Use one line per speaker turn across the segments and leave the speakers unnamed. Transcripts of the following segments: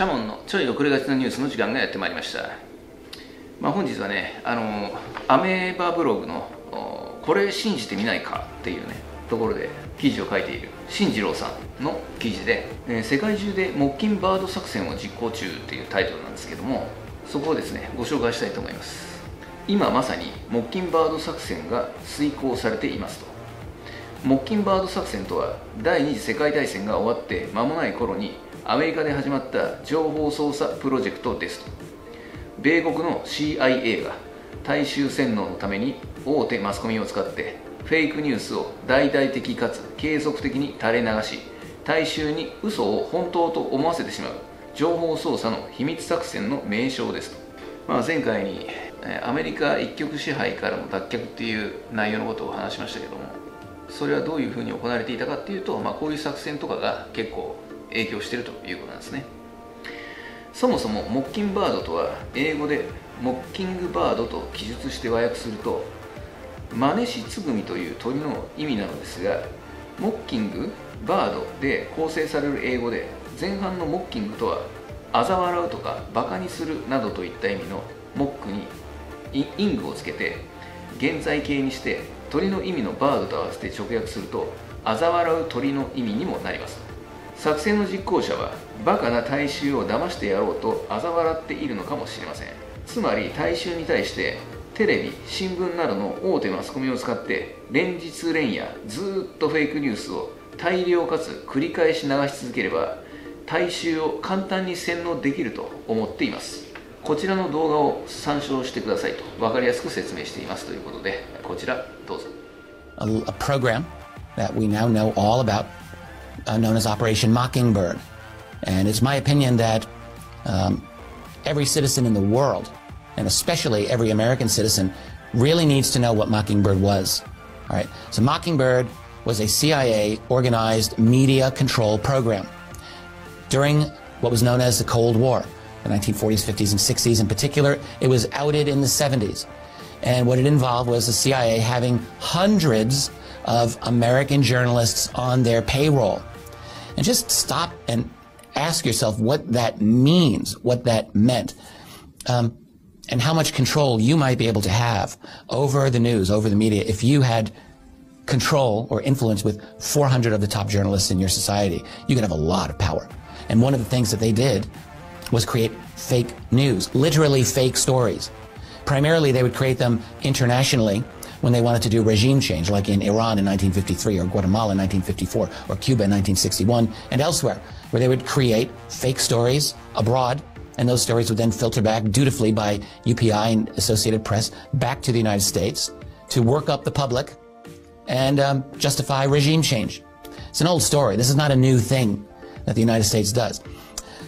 シャモンのちょい遅れがちなニュースの時間がやってまいりました。本日はね、アメーバブログのこれ信じてみないかっていうねところで記事を書いている進次郎さんの記事で、世界中でモッキンバード作戦を実行中っていうタイトルなんですけども、そこをですねご紹介したいと思います。今まさにモッキンバード作戦が遂行されていますと。モッキンバード作戦とは第二次世界大戦が終わって間もない頃にアメリカで始まった情報操作プロジェクトですと。米国の CIA が大衆洗脳のために大手マスコミを使ってフェイクニュースを大々的かつ継続的に垂れ流し、大衆に嘘を本当と思わせてしまう情報操作の秘密作戦の名称ですと。前回にアメリカ一極支配からの脱却っていう内容のことを話しましたけども、それはどういうふうに行われていたかっていうと、こういう作戦とかが結構影響しているということなんですね。そもそもモッキンバードとは英語でモッキングバードと記述して和訳すると真似しつぐみという鳥の意味なのですが、モッキングバードで構成される英語で前半のモッキングとは嘲笑うとかバカにするなどといった意味のモックにイングをつけて現在形にして鳥の意味のバードと合わせて直訳すると嘲笑う鳥の意味にもなります。作戦の実行者はバカな大衆を騙してやろうと嘲笑っているのかもしれません。つまり大衆に対してテレビ、新聞などの大手マスコミを使って連日連夜ずっとフェイクニュースを大量かつ繰り返し流し続ければ大衆を簡単に洗脳できると思っています。こちらの動画を参照してくださいと分かりやすく説明していますということで、こちらどうぞ。
A program that we now know all about, known as Operation Mockingbird. And it's my opinion that every citizen in the world, and especially every American citizen, really needs to know what Mockingbird was. All right. So Mockingbird was a CIA organized media control program during what was known as the Cold War, the 1940s, 50s, and 60s in particular. It was outed in the 70s. And what it involved was the CIA having hundreds of American journalists on their payroll. And just stop and ask yourself what that means, what that meant, and how much control you might be able to have over the news, over the media, if you had control or influence with 400 of the top journalists in your society. You could have a lot of power. And one of the things that they did was create fake news, literally fake stories. Primarily, they would create them internationally when they wanted to do regime change, like in Iran in 1953, or Guatemala in 1954, or Cuba in 1961, and elsewhere, where they would create fake stories abroad, and those stories would then filter back dutifully by UPI and Associated Press back to the United States to work up the public and justify regime change. It's an old story. This is not a new thing that the United States does.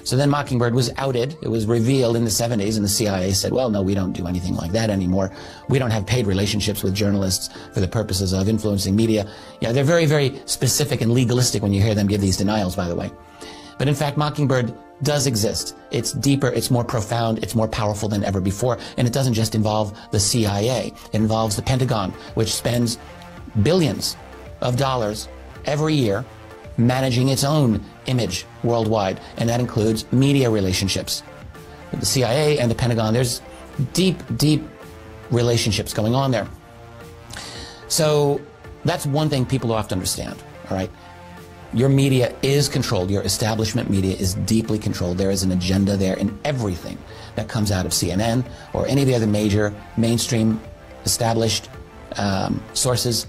So then Mockingbird was outed. It was revealed in the 70s, and the CIA said, well, no, we don't do anything like that anymore. We don't have paid relationships with journalists for the purposes of influencing media. Yeah, they're very, very specific and legalistic when you hear them give these denials, by the way. But in fact, Mockingbird does exist. It's deeper, it's more profound, it's more powerful than ever before. And it doesn't just involve the CIA. It involves the Pentagon, which spends billions of dollars every year managing its own image worldwide, and that includes media relationships. With the CIA and the Pentagon, there's deep, deep relationships going on there. So that's one thing people have to understand, all right? Your media is controlled. Your establishment media is deeply controlled. There is an agenda there in everything that comes out of CNN or any of the other major mainstream established sources.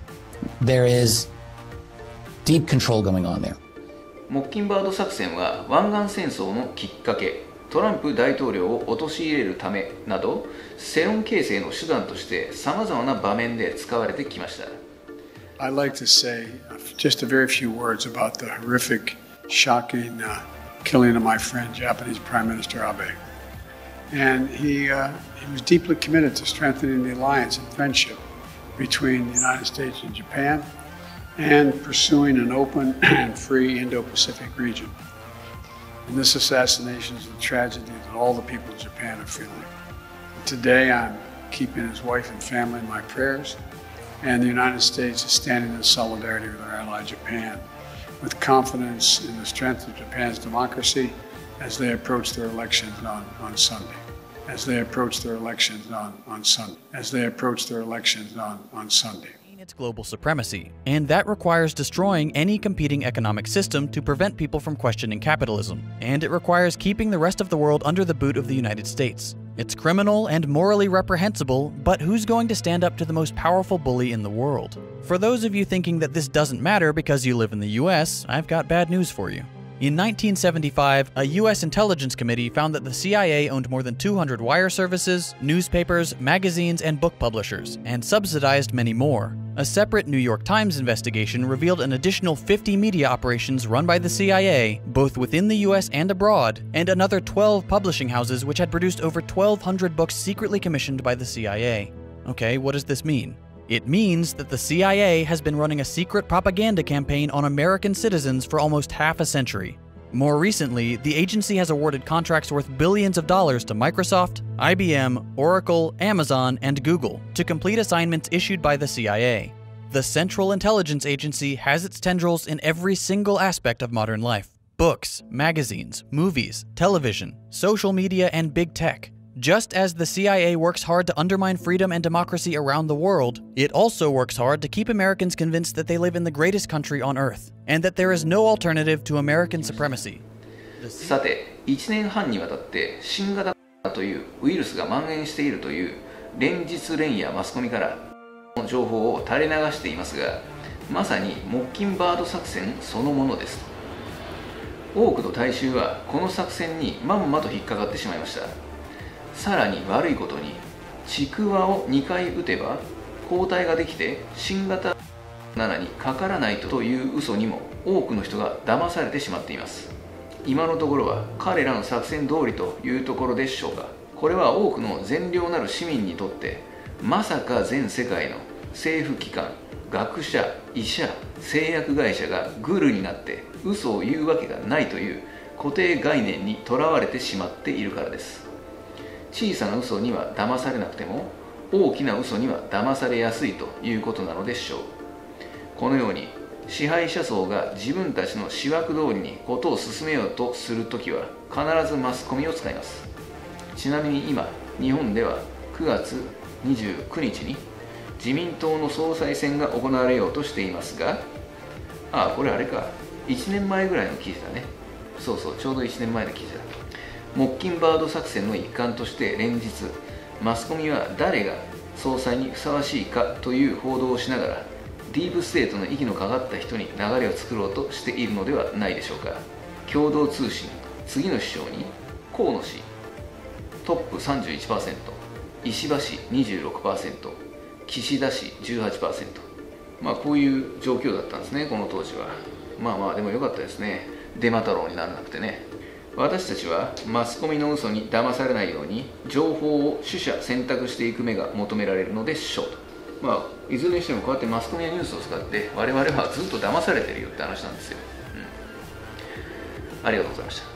There is deep control going on there.
モッキンバード作戦は湾岸戦争のきっかけ、トランプ大統領を陥れるためなど世論形成の手段としてさまざまな場面で使われてきました。
I'd like to say just a very few words about the horrific, shocking killing of my friend, Japanese Prime Minister Abe. And he was deeply committed to strengthening the alliance and friendship between the United States and Japan, and pursuing an open and free Indo-Pacific region. And this assassination is a tragedy that all the people of Japan are feeling. Today, I'm keeping his wife and family in my prayers, and the United States is standing in solidarity with our ally Japan, with confidence in the strength of Japan's democracy as they approach their elections on Sunday. As they approach their elections on Sunday. As they approach their elections on Sunday.
Its global supremacy, and that requires destroying any competing economic system to prevent people from questioning capitalism, and it requires keeping the rest of the world under the boot of the United States. It's criminal and morally reprehensible, but who's going to stand up to the most powerful bully in the world? For those of you thinking that this doesn't matter because you live in the US, I've got bad news for you. In 1975, a U.S. intelligence committee found that the CIA owned more than 200 wire services, newspapers, magazines, and book publishers, and subsidized many more. A separate New York Times investigation revealed an additional 50 media operations run by the CIA, both within the U.S. and abroad, and another 12 publishing houses which had produced over 1,200 books secretly commissioned by the CIA. Okay, what does this mean? It means that the CIA has been running a secret propaganda campaign on American citizens for almost half a century. More recently, the agency has awarded contracts worth billions of dollars to Microsoft, IBM, Oracle, Amazon, and Google to complete assignments issued by the CIA. The Central Intelligence Agency has its tendrils in every single aspect of modern life: books, magazines, movies, television, social media, and big tech. Just as the CIA works hard to undermine freedom and democracy around the world, it also works hard to keep Americans convinced that they live in the greatest country on earth, and that there is no alternative to American supremacy.
さて、1年半にわたって新型コロナというウイルスが蔓延しているという連日連夜マスコミからの情報を垂れ流していますが、まさにモッキンバード作戦そのものです。多くの大衆はこの作戦にまんまと引っかかってしまいました。さらに悪いことに、ちくわを2回打てば抗体ができて新型7にかからないという嘘にも多くの人が騙されてしまっています。今のところは彼らの作戦通りというところでしょうが、これは多くの善良なる市民にとってまさか全世界の政府機関、学者、医者、製薬会社がグルになって嘘を言うわけがないという固定概念にとらわれてしまっているからです。小さな嘘には騙されなくても大きな嘘には騙されやすいということなのでしょう。このように支配者層が自分たちの思惑通りに事を進めようとするときは必ずマスコミを使います。ちなみに今日本では9月29日に自民党の総裁選が行われようとしていますが、これあれか、1年前ぐらいの記事だね。そうそう、ちょうど1年前の記事だ。モッキンバード作戦の一環として連日マスコミは誰が総裁にふさわしいかという報道をしながらディープステートの息のかかった人に流れを作ろうとしているのではないでしょうか。共同通信、次の首相に河野氏トップ 31%、 石破氏 26%、 岸田氏 18%、 こういう状況だったんですね、この当時は。でも良かったですね、デマ太郎にならなくてね。私たちはマスコミの嘘に騙されないように情報を取捨選択していく目が求められるのでしょうと。いずれにしてもこうやってマスコミやニュースを使って我々はずっと騙されてるよって話なんですよ。ありがとうございました。